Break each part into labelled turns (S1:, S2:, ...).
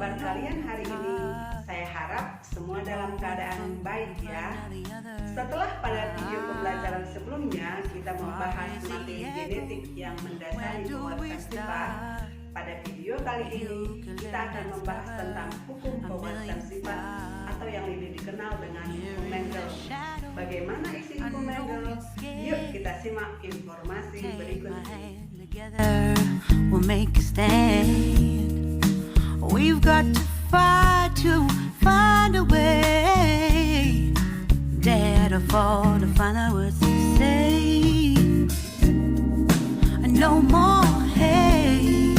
S1: kabar kalian hari ini? Saya harap semua dalam keadaan baik ya. Setelah pada video pembelajaran sebelumnya kita membahas materi genetik yang mendasari pewarisan sifat, pada video kali ini kita akan membahas tentang hukum pewarisan sifat atau yang lebih dikenal dengan hukum Mendel. Bagaimana isi hukum Mendel? Yuk kita simak informasi berikut ini.
S2: We'll make a stand. We've got to fight to find a way. Dare to fall to find the words to say. No more hate.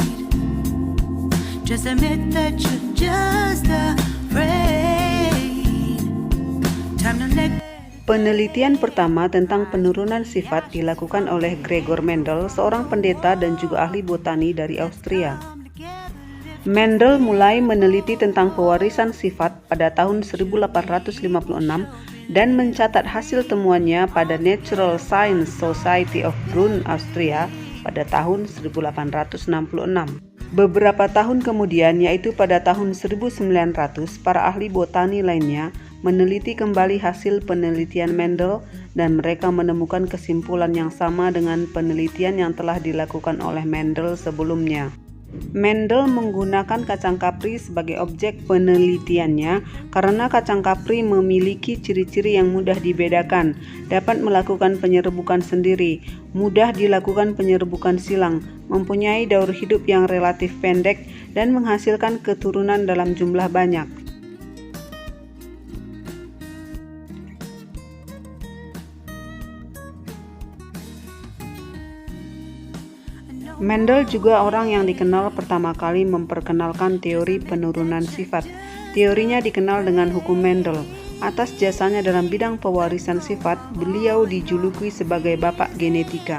S2: Just admit that you're just afraid. Time to let.
S1: Penelitian pertama tentang penurunan sifat dilakukan oleh Gregor Mendel, seorang pendeta dan juga ahli botani dari Austria. Mendel mulai meneliti tentang pewarisan sifat pada tahun 1856 dan mencatat hasil temuannya pada Natural Science Society of Brunn, Austria pada tahun 1866. Beberapa tahun kemudian, yaitu pada tahun 1900, para ahli botani lainnya meneliti kembali hasil penelitian Mendel dan mereka menemukan kesimpulan yang sama dengan penelitian yang telah dilakukan oleh Mendel sebelumnya. Mendel menggunakan kacang kapri sebagai objek penelitiannya karena kacang kapri memiliki ciri-ciri yang mudah dibedakan, dapat melakukan penyerbukan sendiri, mudah dilakukan penyerbukan silang, mempunyai daur hidup yang relatif pendek, dan menghasilkan keturunan dalam jumlah banyak. Mendel juga orang yang dikenal pertama kali memperkenalkan teori penurunan sifat. Teorinya dikenal dengan hukum Mendel. Atas jasanya dalam bidang pewarisan sifat, beliau dijuluki sebagai bapak genetika.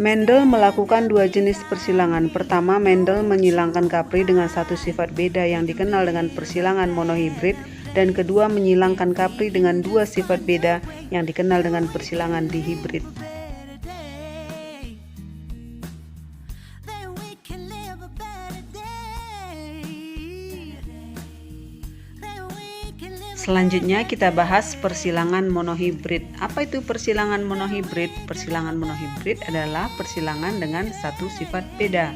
S1: Mendel melakukan dua jenis persilangan. Pertama, Mendel menyilangkan kapri dengan satu sifat beda yang dikenal dengan persilangan monohibrid, dan kedua menyilangkan kapri dengan dua sifat beda yang dikenal dengan persilangan dihibrid. Selanjutnya kita bahas persilangan monohibrid. Apa itu persilangan monohibrid? Persilangan monohibrid adalah persilangan dengan satu sifat beda.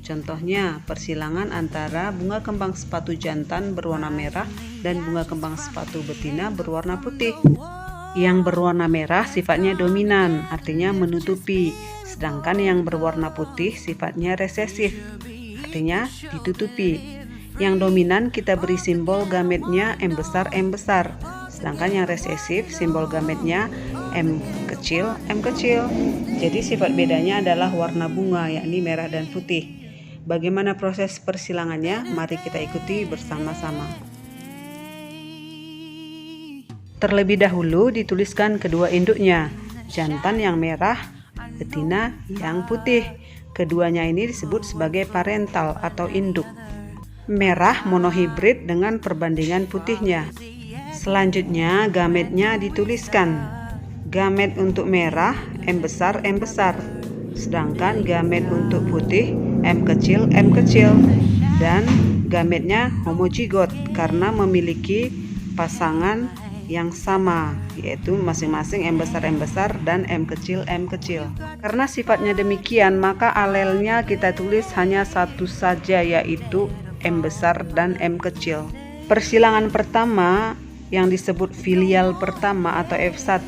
S1: Contohnya, persilangan antara bunga kembang sepatu jantan berwarna merah dan bunga kembang sepatu betina berwarna putih. Yang berwarna merah sifatnya dominan, artinya menutupi, sedangkan yang berwarna putih sifatnya resesif, artinya ditutupi. Yang dominan kita beri simbol gametnya M besar, sedangkan yang resesif simbol gametnya M kecil. Jadi sifat bedanya adalah warna bunga, yakni merah dan putih. Bagaimana proses persilangannya? Mari kita ikuti bersama-sama. Terlebih dahulu dituliskan kedua induknya, jantan yang merah, betina yang putih. Keduanya ini disebut sebagai parental atau induk. Merah monohibrid dengan perbandingan putihnya. Selanjutnya gametnya dituliskan. Gamet untuk merah M besar, sedangkan gamet untuk putih M kecil. Dan gametnya homozigot karena memiliki pasangan yang sama, yaitu masing-masing M besar dan M kecil. Karena sifatnya demikian, maka alelnya kita tulis hanya satu saja, yaitu M besar dan M kecil. Persilangan pertama yang disebut filial pertama atau F1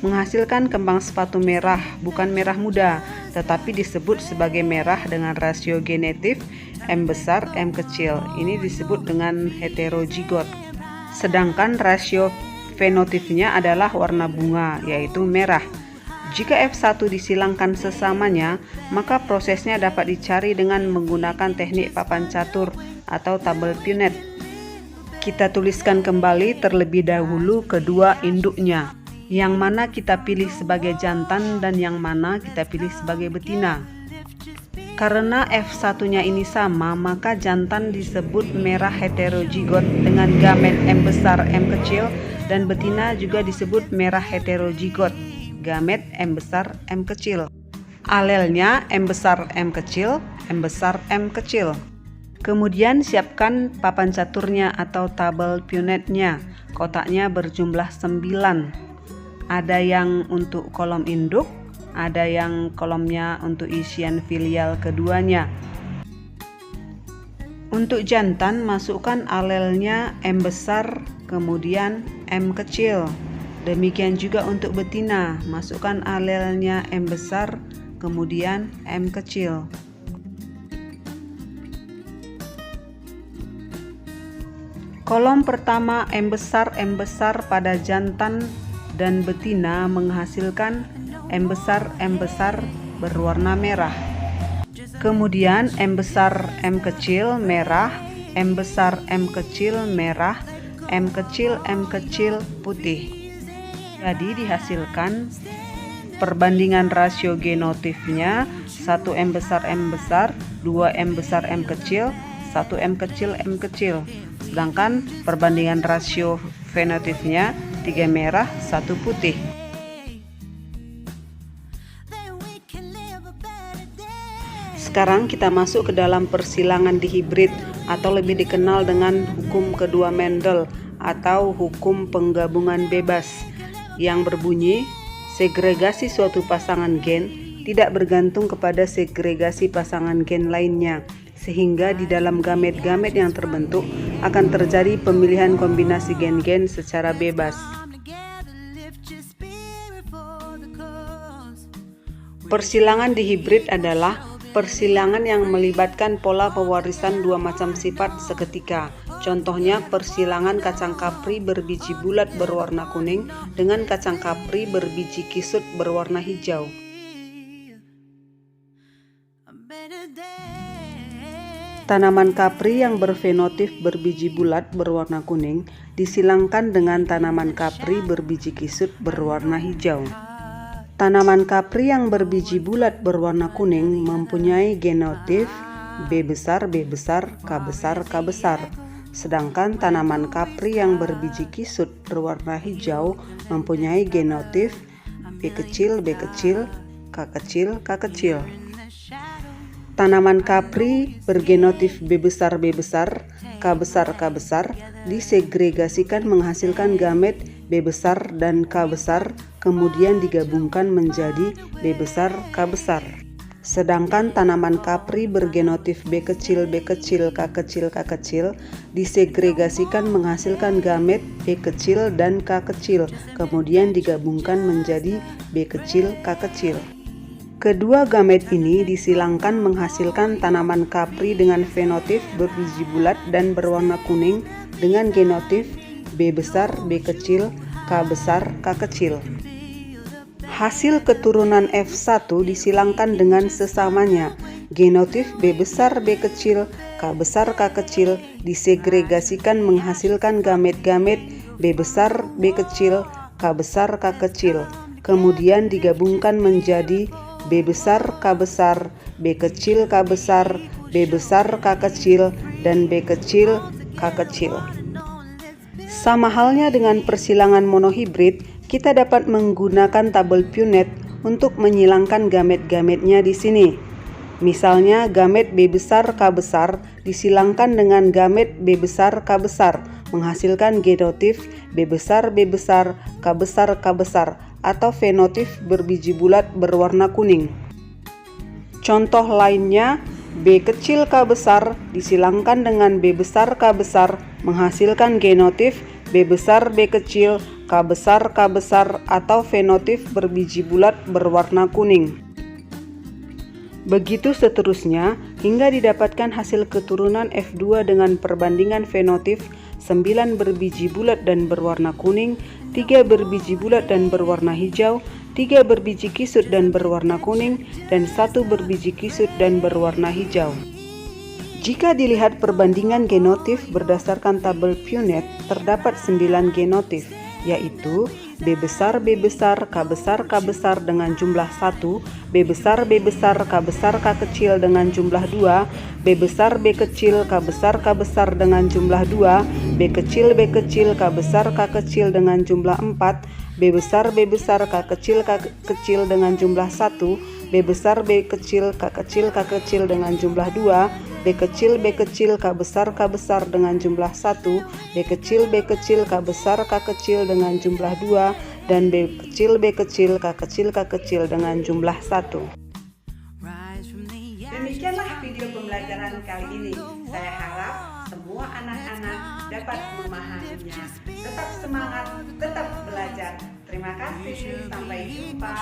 S1: menghasilkan kembang sepatu merah, bukan merah muda, tetapi disebut sebagai merah dengan rasio genetif M besar, M kecil. Ini disebut dengan heterozigot. Sedangkan rasio fenotipnya adalah warna bunga, yaitu merah. Jika F1 disilangkan sesamanya, maka prosesnya dapat dicari dengan menggunakan teknik papan catur atau tabel Punnett. Kita tuliskan kembali terlebih dahulu kedua induknya, yang mana kita pilih sebagai jantan dan yang mana kita pilih sebagai betina. Karena F1-nya ini sama, maka jantan disebut merah heterozigot dengan gamet M besar, M kecil, dan betina juga disebut merah heterozigot, gamet M besar, M kecil. Alelnya M besar, M kecil, M besar, M kecil. Kemudian siapkan papan caturnya atau tabel Punnett-nya. Kotaknya berjumlah 9. Ada yang untuk kolom induk, ada yang kolomnya untuk isian filial keduanya. Untuk jantan, masukkan alelnya M besar, kemudian M kecil. Demikian juga untuk betina, masukkan alelnya M besar, kemudian M kecil. Kolom pertama M besar pada jantan dan betina menghasilkan M besar berwarna merah. Kemudian M besar M kecil merah, M besar M kecil merah, M kecil putih. Jadi dihasilkan perbandingan rasio genotifnya 1 M besar, 2 M besar M kecil, 1 M kecil. Sedangkan perbandingan rasio fenotifnya 3 merah, 1 putih. Sekarang kita masuk ke dalam persilangan dihibrid atau lebih dikenal dengan hukum kedua Mendel atau hukum penggabungan bebas yang berbunyi segregasi suatu pasangan gen tidak bergantung kepada segregasi pasangan gen lainnya, sehingga di dalam gamet-gamet yang terbentuk akan terjadi pemilihan kombinasi gen-gen secara bebas. Persilangan dihibrid adalah persilangan yang melibatkan pola pewarisan dua macam sifat seketika. Contohnya persilangan kacang kapri berbiji bulat berwarna kuning dengan kacang kapri berbiji kisut berwarna hijau. Tanaman kapri yang berfenotif berbiji bulat berwarna kuning disilangkan dengan tanaman kapri berbiji kisut berwarna hijau. Tanaman kapri yang berbiji bulat berwarna kuning mempunyai genotif B besar, K besar. Sedangkan tanaman kapri yang berbiji kisut berwarna hijau mempunyai genotif B kecil, K kecil. Tanaman kapri bergenotif B besar, K besar disegregasikan menghasilkan gamet B besar dan K besar, kemudian digabungkan menjadi B besar, K besar. Sedangkan tanaman kapri bergenotif B kecil, K kecil disegregasikan menghasilkan gamet B kecil dan K kecil, kemudian digabungkan menjadi B kecil, K kecil. Kedua gamet ini disilangkan menghasilkan tanaman kapri dengan fenotif berbiji bulat dan berwarna kuning dengan genotif B besar, B kecil, K besar, K kecil. Hasil keturunan F1 disilangkan dengan sesamanya. Genotif B besar, B kecil, K besar, K kecil disegregasikan menghasilkan gamet-gamet B besar, B kecil, K besar, K kecil. Kemudian digabungkan menjadi B besar, K besar, B kecil, K besar, B besar, K kecil, dan B kecil, K kecil. Sama halnya dengan persilangan monohibrid, kita dapat menggunakan tabel Punnett untuk menyilangkan gamet-gametnya di sini. Misalnya gamet B besar, K besar disilangkan dengan gamet B besar, K besar, menghasilkan genotif B besar, K besar, atau fenotif berbiji bulat berwarna kuning. Contoh lainnya, B kecil K besar disilangkan dengan B besar K besar menghasilkan genotif B besar B kecil K besar atau fenotif berbiji bulat berwarna kuning. Begitu seterusnya hingga didapatkan hasil keturunan F2 dengan perbandingan fenotif 9 berbiji bulat dan berwarna kuning, 3 berbiji bulat dan berwarna hijau, 3 berbiji kisut dan berwarna kuning, dan 1 berbiji kisut dan berwarna hijau. Jika dilihat perbandingan genotif berdasarkan tabel Punnett, terdapat 9 genotif, yaitu B besar, K besar dengan jumlah 1, B besar, K besar, K kecil dengan jumlah 2, B besar, B kecil, K besar dengan jumlah 2, B kecil, K besar, K kecil dengan jumlah 4, B besar, K kecil dengan jumlah 1, B besar, B kecil, K kecil dengan jumlah 2, B B kecil B kecil K besar dengan jumlah 1, B kecil B kecil K besar K kecil dengan jumlah 2, dan B kecil B kecil K kecil dengan jumlah 1. Demikianlah video pembelajaran kali ini. Saya harap semua anak-anak dapat memahaminya. Tetap semangat, tetap belajar. Terima kasih, sampai jumpa.